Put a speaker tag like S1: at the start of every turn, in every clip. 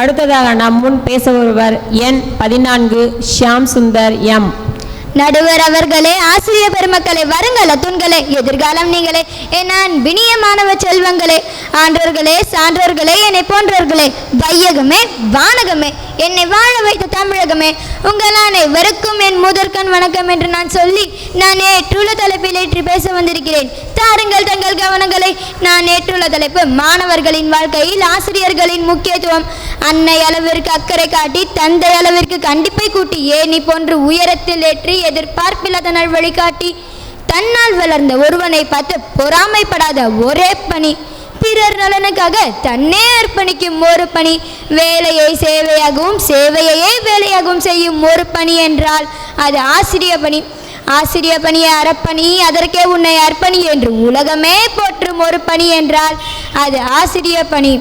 S1: அடுத்ததாக நம் முன் பேச வருவர் எண் 14 ஷியாம் சுந்தர் எம்.
S2: நடுவர் அவர்களே, ஆசிரியர் பெருமக்களே, வருங்கால தூண்களே, எதிர்காலம் நீங்களே, என் அன்பினிய மாணவ செல்வங்களே, ஆன்றோர்களே, சான்றோர்களே, என்னை போன்றவர்களே, வையகமே, வானகமே, என்னை வாழ வைத்த தமிழகமே, உங்கள் அனைவருக்கும் என் முதற்கண் வணக்கம் என்று நான் சொல்லி நான் ஏற்றுள்ள தலைப்பில் ஏற்றி பேச வந்திருக்கிறேன். தாருங்கள் தங்கள் கவனங்களை. நான் ஏற்றுள்ள தலைப்பு மாணவர்களின் வாழ்க்கையில் ஆசிரியர்களின் முக்கியத்துவம். அன்னை அளவிற்கு அக்கறை காட்டி, தந்தை அளவிற்கு கண்டிப்பை கூட்டி, ஏணி போன்று உயரத்தில் ஏற்றி எதிர்பார்ப்பில்லாத நல் வழிகாட்டி, தன்னால் வளர்ந்த ஒருவனை பார்த்து பொறாமைப்படாத ஒரே பணி, பிறர் நலனுக்காக தன்னே அர்ப்பணிக்கும் ஒரு பணி, வேலையை சேவையாகவும் சேவையையே வேலையாகவும் செய்யும் ஒரு பணி என்றால் அது ஆசிரிய பணி. ஆசிரிய பணியை அறப்பணி, அதற்கே உன்னை அர்ப்பணி என்று உலகமே போற்றும் ஒரு பணி என்றால் அது ஆசிரிய பணி.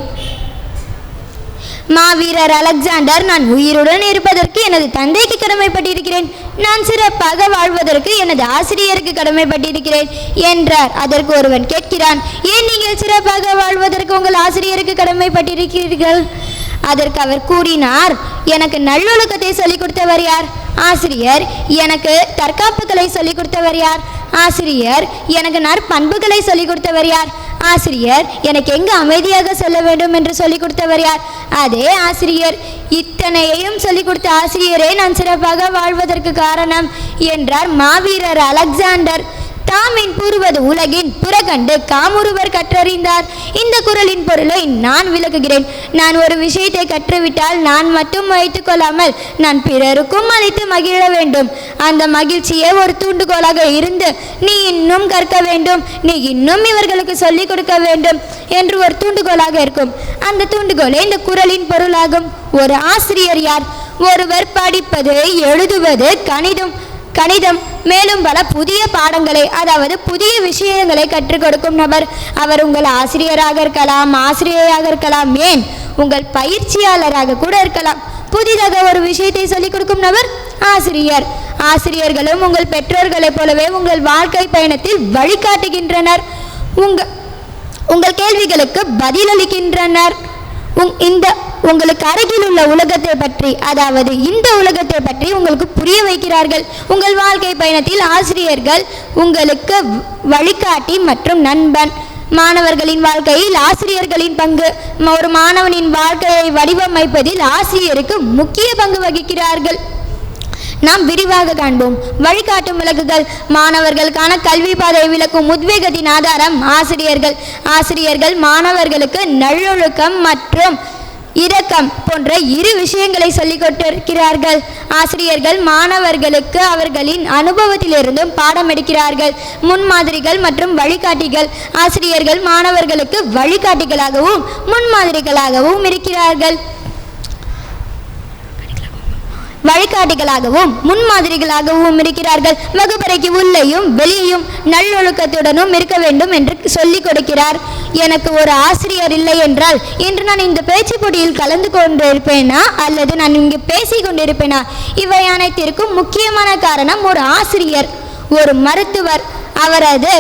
S2: மாவீரர் அலெக்சாண்டர், நான் உயிருடன் இருப்பதற்கு எனது தந்தைக்கு கடமைப்பட்டிருக்கிறேன், நான் சிறப்பாக வாழ்வதற்கு எனது ஆசிரியருக்கு கடமைப்பட்டிருக்கிறேன் என்றார். அதற்கு ஒருவன் கேட்கிறான், ஏன் நீங்கள் சிறப்பாக வாழ்வதற்கு உங்கள் ஆசிரியருக்கு கடமைப்பட்டிருக்கிறீர்கள்? அதற்கு அவர் கூறினார், எனக்கு நல்லொழுக்கத்தை சொல்லிக் கொடுத்தவர் யார்? ஆசிரியர். எனக்கு தற்காப்புகளை சொல்லிக் கொடுத்தவர் யார்? ஆசிரியர். எனக்கு நற்பண்புகளை சொல்லிக் கொடுத்தவர் யார்? ஆசிரியர். எனக்கு எங்கு அமைதியாக சொல்ல வேண்டும் என்று சொல்லிக் கொடுத்தவர் யார்? அதே ஆசிரியர். இத்தனையையும் சொல்லிக் கொடுத்த ஆசிரியரே நான் சிறப்பாக வாழ்வதற்கு காரணம் என்றார் மாவீரர் அலெக்சாண்டர். தாமின் கூறுவது உலகின் புறக்கண்டு காமுறுவர் கற்றறிந்தார். இந்த குறளின் பொருளை நான் விளக்குகிறேன். நான் ஒரு விஷயத்தை கற்றுவிட்டால் நான் மட்டும் வைத்துக் கொள்ளாமல் நான் பிறருக்கும் அளித்து மகிழ வேண்டும். அந்த மகிழ்ச்சியே ஒரு தூண்டுகோலாக இருந்து, நீ இன்னும் கற்க வேண்டும், நீ இன்னும் இவர்களுக்கு சொல்லிக் கொடுக்க வேண்டும் என்று ஒரு தூண்டுகோலாக இருக்கும். அந்த தூண்டுகோலே இந்த குறளின் பொருளாகும். ஒரு ஆசிரியர் யார்? ஒருவர் படிப்பது, எழுதுவது, கணிதம் மேலும் பல புதிய பாடங்களை, அதாவது புதிய விஷயங்களை கற்றுக் கொடுக்கும் நபர். அவர் உங்கள் ஆசிரியராக இருக்கலாம், ஆசிரியராக இருக்கலாம், ஏன் உங்கள் பயிற்சியாளராக கூட இருக்கலாம். புதிதாக ஒரு விஷயத்தை சொல்லிக் கொடுக்கும் நபர் ஆசிரியர். ஆசிரியர்களும் உங்கள் பெற்றோர்களைப் போலவே உங்கள் வாழ்க்கை பயணத்தில் வழிகாட்டுகின்றனர், உங்கள் கேள்விகளுக்கு பதிலளிக்கின்றனர். உங்களுக்கு அருகில் உள்ள உலகத்தை பற்றி, அதாவது இந்த உலகத்தை பற்றி உங்களுக்கு புரிய வைக்கிறார்கள். உங்கள் வாழ்க்கை பயணத்தில் ஆசிரியர்கள் உங்களுக்கு வழிகாட்டி மற்றும் நண்பன். மாணவர்களின் வாழ்க்கையில் ஆசிரியர்களின் பங்கு. ஒரு மாணவனின் வாழ்க்கையை வடிவமைப்பதில் ஆசிரியருக்கு முக்கிய பங்கு வகிக்கிறார்கள். நாம் விரிவாக காண்போம். வழிகாட்டும் விளக்குகள். மாணவர்களுக்கான கல்வி பாதையை விளக்கும் உத்வேகத்தின் ஆதாரம் ஆசிரியர்கள். ஆசிரியர்கள் மாணவர்களுக்கு நல்லொழுக்கம் மற்றும் இரக்கம் போன்ற இரு விஷயங்களை சொல்லிக் கொண்டிருக்கிறார்கள். ஆசிரியர்கள் மாணவர்களுக்கு அவர்களின் அனுபவத்திலிருந்தும் பாடம் எடுக்கிறார்கள். முன்மாதிரிகள் மற்றும் வழிகாட்டிகள். ஆசிரியர்கள் மாணவர்களுக்கு வழிகாட்டிகளாகவும் முன்மாதிரிகளாகவும் இருக்கிறார்கள். வழிகாட்டிகளாகவும் முன்மாதிரிகளாகவும் இருக்கிறார்கள். வகுப்பறைக்கு உள்ளேயும் வெளியேயும் நல்லொழுக்கத்துடனும் இருக்க வேண்டும் என்று சொல்லிக் கொடுக்கிறார். எனக்கு ஒரு ஆசிரியர் இல்லை என்றால் இன்று நான் இந்த பேச்சு போட்டியில் கலந்து கொண்டிருப்பேனா அல்லது நான் இங்கு பேசி கொண்டிருப்பேனா? இவை அனைத்திற்கும் முக்கியமான காரணம் ஒரு ஆசிரியர். ஒரு மருத்துவர் அவரது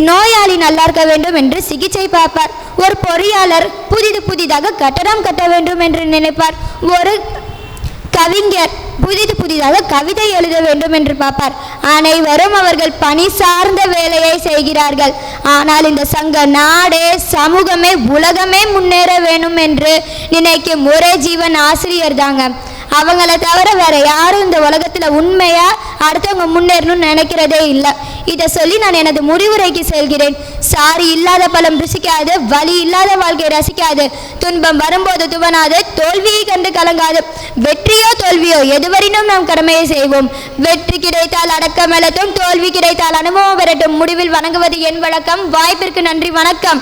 S2: நோயாளி நல்லா இருக்க வேண்டும் என்று சிகிச்சை பார்ப்பார். ஒரு பொறியாளர் புதிதாக கட்டடம் கட்ட வேண்டும் என்று நினைப்பார். ஒரு கவிஞர் புதிதாக கவிதை எழுத வேண்டும் என்று பார்ப்பார். அனைவரும் அவர்கள் பணி சார்ந்த வேலையை செய்கிறார்கள். ஆனால் இந்த சங்க நாடே, சமூகமே, உலகமே முன்னேற வேண்டும் என்று நினைக்கும் ஒரே ஜீவன் ஆசிரியர் தாங்க. அவங்கள தவிர வேற யாரும் இந்த உலகத்துல உண்மையா அடுத்தவங்க முன்னேறணும்னு நினைக்கிறதே இல்லை. இதை சொல்லி நான் எனது முடிவுரைக்கு செல்கிறேன். சாரி இல்லாத பழம் ருசிக்காது, வலி இல்லாத வாழ்க்கை ரசிக்காது, துன்பம் வரும்போது துவனாது, தோல்வியை கண்டு கலங்காது. வெற்றியோ தோல்வியோ எதுவரையிலும் நாம் கடமையை செய்வோம். வெற்றி கிடைத்தால் அடக்கம் எழட்டும், தோல்வி கிடைத்தால் அனுபவம் வரட்டும். முடிவில் வணங்குவது என் வழக்கம். வாய்ப்பிற்கு நன்றி, வணக்கம்.